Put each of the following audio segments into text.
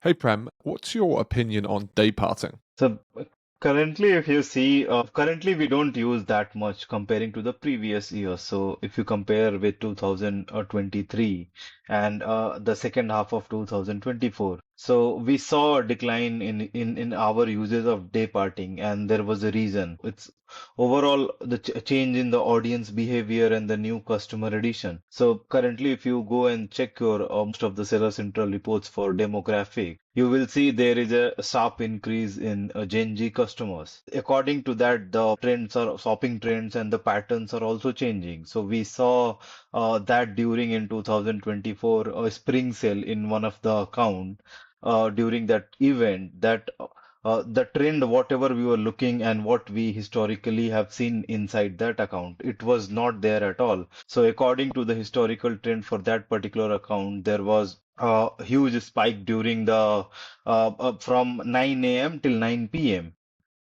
Hey Prem, what's your opinion on day parting? So currently, if you see, currently we don't use that much comparing to the previous year. So if you compare with 2023 and the second half of 2024, so we saw a decline in our uses of day parting, and there was a reason. It's overall the ch change in the audience behavior and the new customer addition. So currently, if you go and check your most of the Seller Central reports for demographic, you will see there is a sharp increase in Gen Z customers. According to that, the trends or shopping trends and the patterns are also changing. So we saw that during in 2024 a spring sale in one of the account during that event that the trend, whatever we were looking and what we historically have seen inside that account, it was not there at all. So according to the historical trend for that particular account, there was a huge spike during the from 9 a.m. till 9 p.m.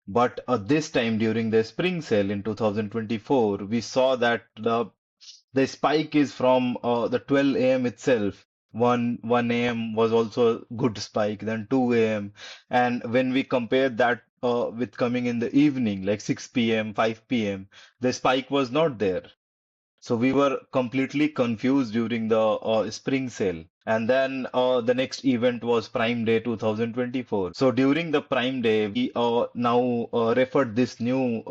But this time during the spring sale in 2024, we saw that the spike is from the 12 a.m. itself. 1 a.m. was also a good spike, then 2 a.m. And when we compare that with coming in the evening, like 6 p.m., 5 p.m., the spike was not there. So we were completely confused during the spring sale. And then the next event was Prime Day 2024. So during the Prime Day, we now referred this new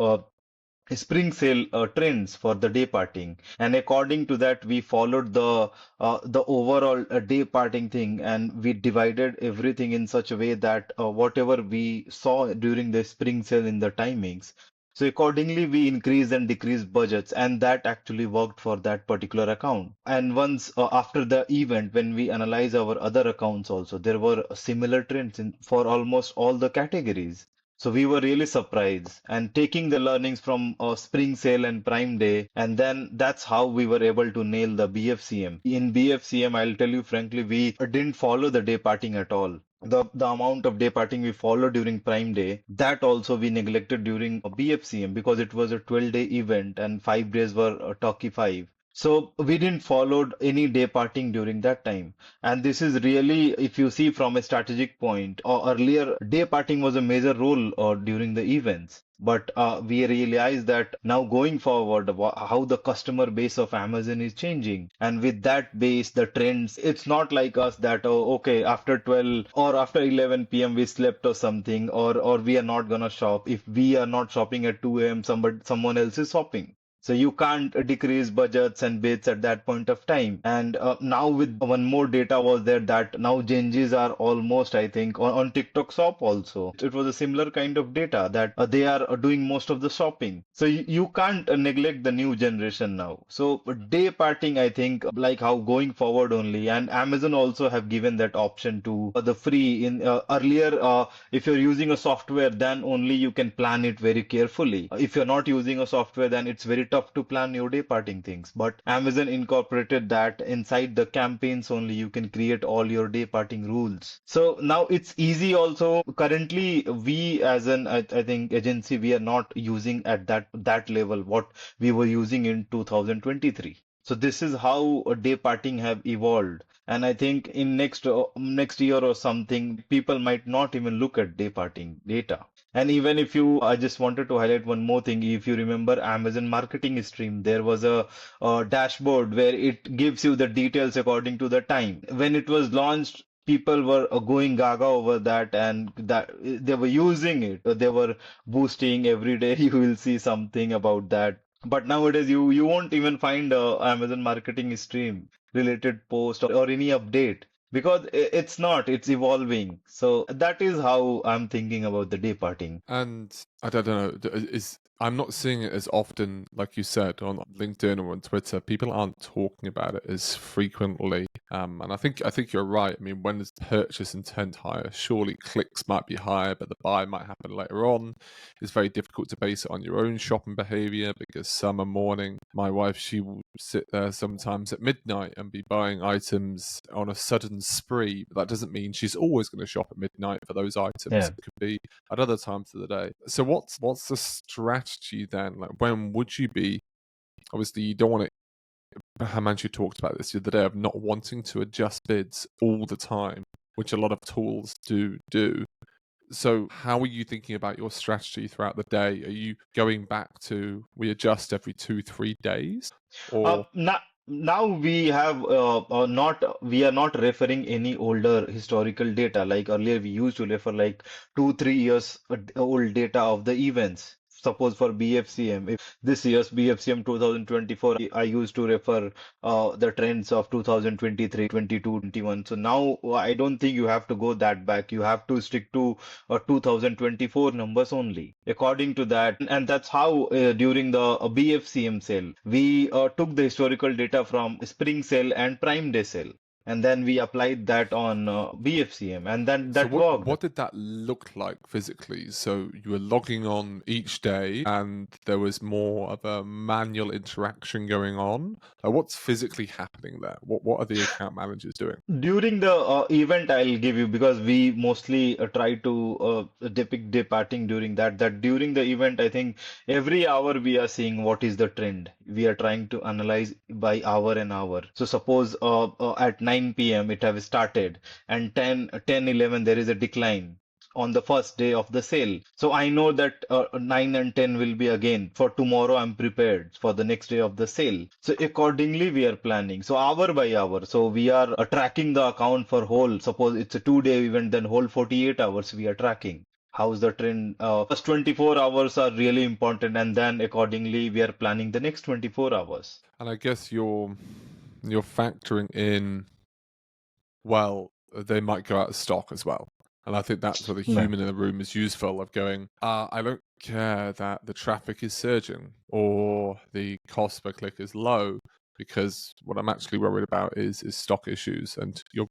spring sale trends for the day parting, and according to that we followed the overall day parting thing, and we divided everything in such a way that whatever we saw during the spring sale in the timings, so accordingly we increased and decreased budgets, and that actually worked for that particular account. And once after the event, when we analyze our other accounts also, there were similar trends for almost all the categories. So we were really surprised and taking the learnings from Spring Sale and Prime Day, and then that's how we were able to nail the BFCM. In BFCM, I'll tell you frankly, we didn't follow the day parting at all. The amount of day parting we followed during Prime Day, that also we neglected during BFCM because it was a 12-day event and 5 days were Turkey 5. So we didn't follow any day parting during that time. And this is really, if you see from a strategic point, or earlier day parting was a major role during the events. But we realize that now going forward, how the customer base of Amazon is changing. And with that base, the trends, it's not like us that, oh, okay, after 12 or after 11 p.m. we slept or something, or we are not gonna shop. If we are not shopping at 2 a.m., someone else is shopping. So you can't decrease budgets and bids at that point of time. And now with one more data was there that now Gen Zs are almost, I think, on TikTok Shop also. It was a similar kind of data that they are doing most of the shopping. So you can't neglect the new generation now. So day parting, I think, like how going forward only, and Amazon also have given that option to the free in earlier. If you're using a software, then only you can plan it very carefully. If you're not using a software, then it's very tough to plan your day parting things. But Amazon incorporated that inside the campaigns only you can create all your day parting rules. So now it's easy also. Currently, we as an I think agency, we are not using at that level what we were using in 2023. So this is how day parting have evolved. And I think in next year or something, people might not even look at day parting data. And even if you, I just wanted to highlight one more thing. If you remember Amazon marketing stream, there was a dashboard where it gives you the details according to the time. When it was launched, people were going gaga over that, and that they were using it. They were boosting every day. You will see something about that. But nowadays, you won't even find a Amazon marketing stream related post or any update because it's not, it's evolving. So that is how I'm thinking about the day parting. And I don't know, is I'm not seeing it as often, like you said, on LinkedIn or on Twitter. People aren't talking about it as frequently. And I think you're right. I mean, when there's purchase intent higher, surely clicks might be higher, but the buy might happen later on. It's very difficult to base it on your own shopping behavior because summer morning, my wife, she will sit there sometimes at midnight and be buying items on a sudden spree. But that doesn't mean she's always going to shop at midnight for those items. Yeah. It could be at other times of the day. So what's the strategy then? Like, when would you be? Obviously, you don't want to. Himanshu talked about this the other day of not wanting to adjust bids all the time. which a lot of tools do. So how are you thinking about your strategy throughout the day? Are you going back to we adjust every 2, 3 days? Or Now we have not we are not referring any older historical data. Like earlier, we used to refer like 2, 3 years old data of the events. Suppose for BFCM, if this year's BFCM 2024, I used to refer the trends of 2023, 22, 21. So now I don't think you have to go that back. You have to stick to 2024 numbers only. According to that, and that's how during the BFCM sale, we took the historical data from Spring sale and Prime Day sale. And then we applied that on BFCM, and then so that what worked. what did that look like physically? So you were logging on each day and there was more of a manual interaction going on. What's physically happening there? What are the account managers doing? During the event, I'll give you because we mostly try to depict departing during that. That during the event, I think every hour we are seeing what is the trend. We are trying to analyze by hour and hour. So suppose at 9 p.m. it have started and 10, 10, 11 there is a decline on the first day of the sale. So I know that 9 and 10 will be again. For tomorrow, I'm prepared for the next day of the sale. So accordingly, we are planning. So hour by hour. So we are tracking the account for whole. Suppose it's a 2 day event, then whole 48 hours we are tracking. How's the trend? First 24 hours are really important, and then accordingly, we are planning the next 24 hours. And I guess you're factoring in, well, they might go out of stock as well. And I think that's where the Yeah. human in the room is useful of going, I don't care that the traffic is surging or the cost per click is low, because what I'm actually worried about is stock issues, and you're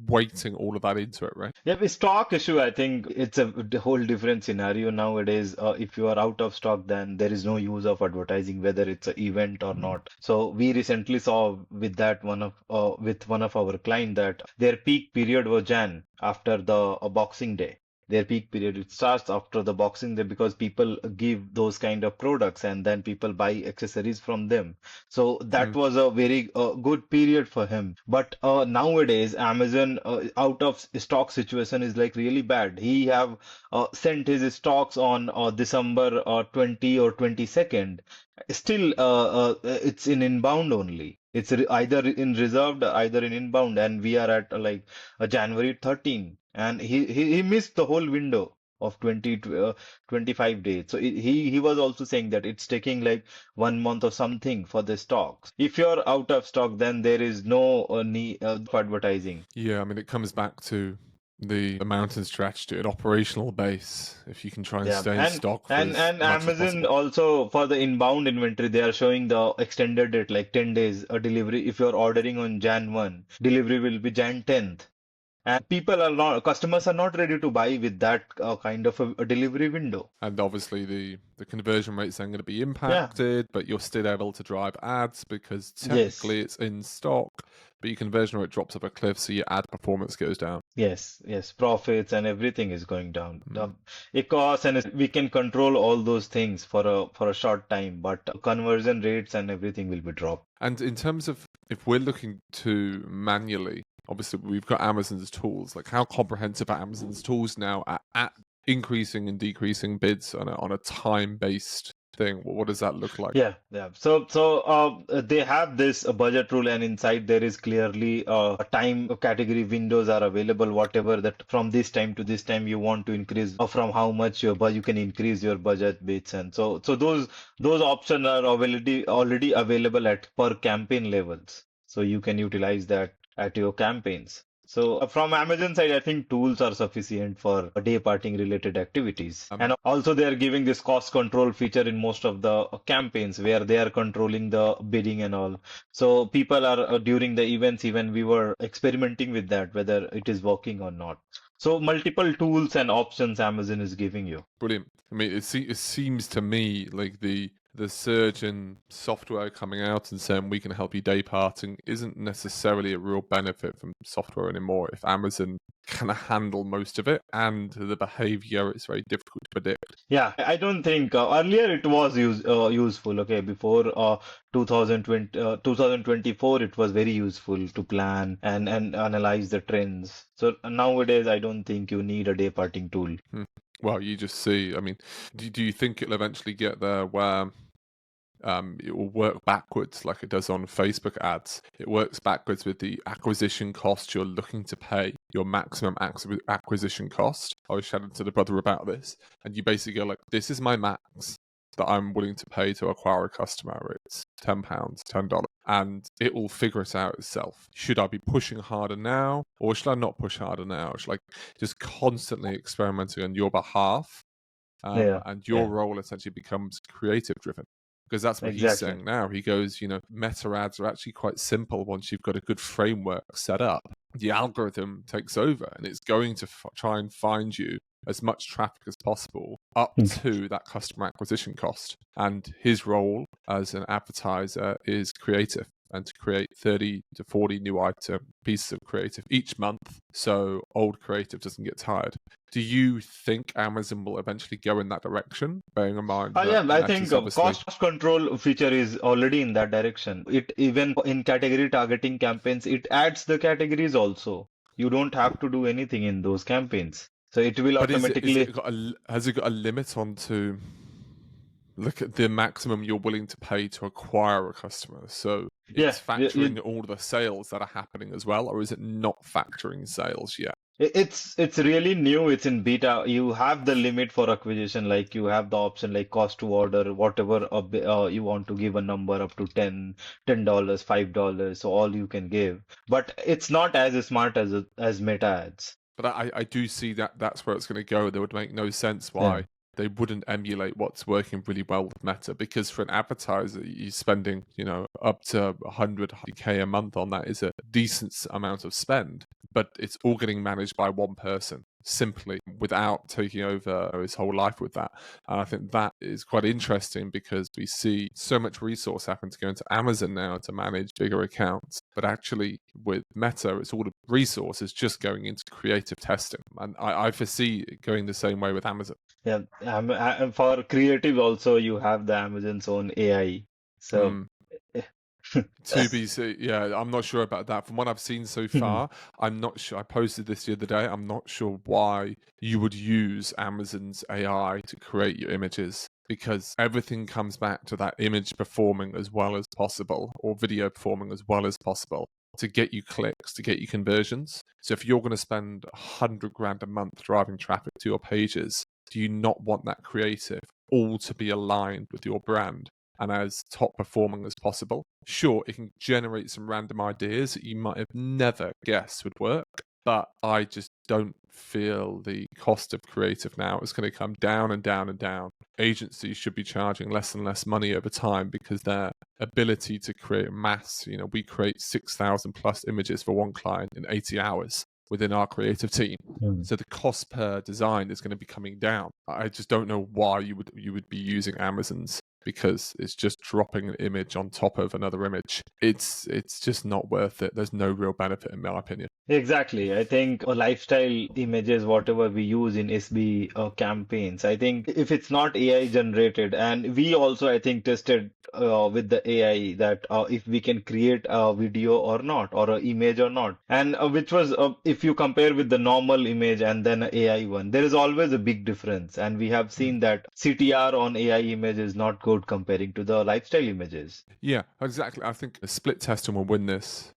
weighting all of that into it, right? Yeah, with stock issue, I think it's a whole different scenario nowadays. If you are out of stock, then there is no use of advertising, whether it's an event or Mm. not. So we recently saw with that with one of our client that their peak period was Jan after the Boxing Day. Their peak period it starts after the Boxing Day because people give those kind of products and then people buy accessories from them. So that Mm. was a very good period for him. But nowadays, Amazon out of stock situation is like really bad. He have sent his stocks on December 20 or 22nd. Still, it's in inbound only. It's either in reserved, either in inbound, and we are at like January 13, and he missed the whole window of 20 to 25 days. So he was also saying that it's taking like 1 month or something for the stocks. If you're out of stock, then there is no need for advertising. Yeah, I mean, it comes back to the mountain strategy, an operational base. If you can try and Yeah, stay in stock for as and much as Amazon possible. also for the inbound inventory, they are showing the extended date like 10 days a delivery. If you're ordering on Jan 1, delivery will be Jan 10th. And people are not, customers are not ready to buy with that kind of a delivery window. And obviously the conversion rate's then going to be Yeah, impacted, but you're still able to drive ads because yes. technically it's in stock, but your conversion rate drops off a cliff, so your ad performance goes down. Yes, yes, profits and everything is going down. The Mm. cost and we can control all those things for a short time, but conversion rates and everything will be dropped. And in terms of if we're looking to manually, obviously we've got Amazon's tools. Like, how comprehensive are Amazon's tools now at increasing and decreasing bids on a time based thing? What does that look like? Yeah, yeah. So they have this budget rule, and inside there is clearly a time category windows are available. Whatever that from this time to this time you want to increase, or from how much your but you can increase your budget bits, and so those options are already available at per campaign levels. So you can utilize that at your campaigns. So from Amazon side, I think tools are sufficient for day parting related activities. Um, And also they are giving this cost control feature in most of the campaigns where they are controlling the bidding and all. So people are during the events, even we were experimenting with that, whether it is working or not. So multiple tools and options Amazon is giving you. Brilliant. I mean, it seems to me like the surge in software coming out and saying we can help you day parting isn't necessarily a real benefit from software anymore if Amazon can handle most of it and the behavior is very difficult to predict. Yeah, I don't think earlier it was useful. Okay, before 2020, 2024, it was very useful to plan and analyze the trends. So nowadays, I don't think you need a day parting tool. Hmm. Well, you just see, I mean, do you think it'll eventually get there where it will work backwards like it does on Facebook ads? It works backwards with the acquisition cost you're looking to pay, your maximum acquisition cost. I was chatting to the brother about this, and you basically go like, this is my max that I'm willing to pay to acquire a customer. It's £10, $10. And it will figure it out itself. Should I be pushing harder now, or should I not push harder now? Should I just constantly experimenting on your behalf? Yeah, And your yeah, role essentially becomes creative driven because that's what he's exactly. saying now. He goes, meta ads are actually quite simple once you've got a good framework set up. The algorithm takes over and it's going to try and find you as much traffic as possible up to that customer acquisition cost. And his role as an advertiser is creative and to create 30 to 40 new item pieces of creative each month so old creative doesn't get tired. Do you think Amazon will eventually go in that direction, bearing in mind that Yeah, I Meta think is obviously. cost control feature is already in that direction. It even in category targeting campaigns, it adds the categories also. You don't have to do anything in those campaigns. So it will But is automatically, it has it got a limit on to look at the maximum you're willing to pay to acquire a customer? So yeah, it's factoring all the sales that are happening as well, or is it not factoring sales yet? it's really new. It's in beta. You have the limit for acquisition, like you have the option like cost to order, whatever you want to give a number up to $10, $5, so all you can give. But it's not as smart as Meta ads. But I do see that that's where it's going to go. There would make no sense Yeah. why they wouldn't emulate what's working really well with Meta, because for an advertiser, you're spending, up to 100K a month on that is a decent amount of spend, but it's all getting managed by one person simply without taking over his whole life with that. And I think that is quite interesting because we see so much resource having to go into Amazon now to manage bigger accounts. But actually, with Meta, it's all the resources just going into creative testing. And I foresee it going the same way with Amazon. Yeah, for creative also you have the Amazon's own AI. So Hmm. To be, yeah, I'm not sure about that. From what I've seen so yeah, far, I'm not sure. I posted this the other day. I'm not sure why you would use Amazon's AI to create your images because everything comes back to that image performing as well as possible or video performing as well as possible to get you clicks, to get you conversions. So if you're going to spend 100 grand a month driving traffic to your pages, do you not want that creative all to be aligned with your brand and as top performing as possible? Sure, it can generate some random ideas that you might have never guessed would work, but I just don't feel the cost of creative now is going to come down and down and down. Agencies should be charging less and less money over time because their ability to create mass, we create 6,000 plus images for one client in 80 hours within our creative team. So the cost per design is going to be coming down. I just don't know why you would be using Amazon's, because it's just dropping an image on top of another image. It's just not worth it. There's no real benefit in my opinion. exactly. I think lifestyle images, whatever we use in SB campaigns, I think if it's not AI generated, and we also, I think, tested with the AI that if we can create a video or not, or an image or not, and which was if you compare with the normal image and then a AI one, there is always a big difference, and we have Mm. seen that CTR on AI image is not good comparing to the lifestyle images. Yeah, exactly. I think a split testing will win this.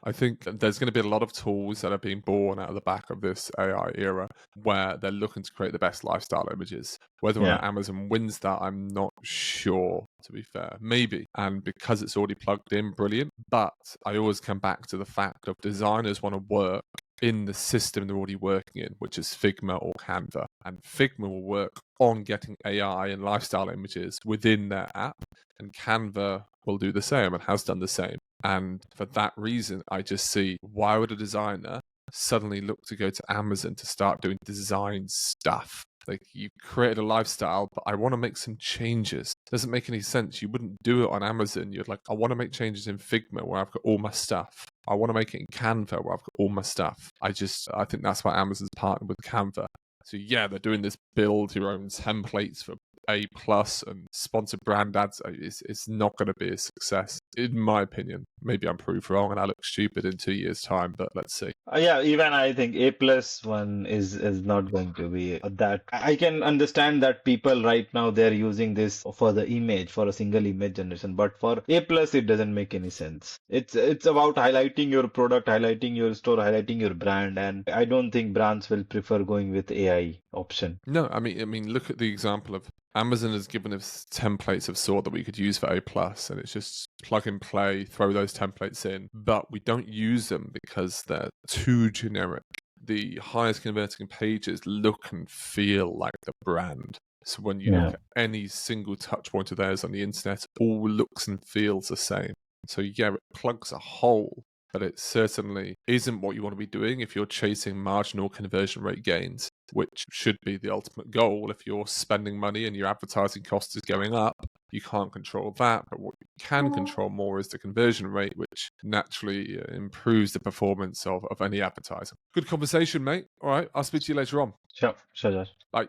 I think there's going to be a lot of tools that are being born out of the back of this AI era where they're looking to create the best lifestyle images. Whether or not Yeah. Amazon wins that, I'm not sure, to be fair. Maybe. And because it's already plugged in, brilliant. But I always come back to the fact of designers want to work in the system they're already working in, which is Figma or Canva. And Figma will work on getting AI and lifestyle images within their app. And Canva will do the same and has done the same. And for that reason, I just see, why would a designer suddenly look to go to Amazon to start doing design stuff? Like, you created a lifestyle, but I want to make some changes. Doesn't make any sense. You wouldn't do it on Amazon. You're like, I want to make changes in Figma where I've got all my stuff. I want to make it in Canva where I've got all my stuff. I think that's why Amazon's partnered with Canva. So yeah, they're doing this build your own templates for A plus and sponsored brand ads. It's not going to be a success, in my opinion. Maybe I'm proved wrong and I look stupid in 2 years' time, but let's see. Yeah, even I think A plus one is not going to be that. I can understand that people right now they're using this for the image, for a single image generation, but for A plus it doesn't make any sense. It's about highlighting your product, highlighting your store, highlighting your brand, and I don't think brands will prefer going with AI option. No, I mean, look at the example of Amazon has given us templates of sort that we could use for A plus, and it's just plug and play, throw those templates in, but we don't use them because they're too generic. The highest converting pages look and feel like the brand. So when you look Yeah. at any single touch point of theirs on the internet, all looks and feels the same. So yeah, it plugs a hole, but it certainly isn't what you want to be doing if you're chasing marginal conversion rate gains, which should be the ultimate goal. If you're spending money and your advertising cost is going up, you can't control that. But what you can control more is the conversion rate, which naturally improves the performance of any advertiser. Good conversation, mate. All right, I'll speak to you later on. Sure, sure. Bye.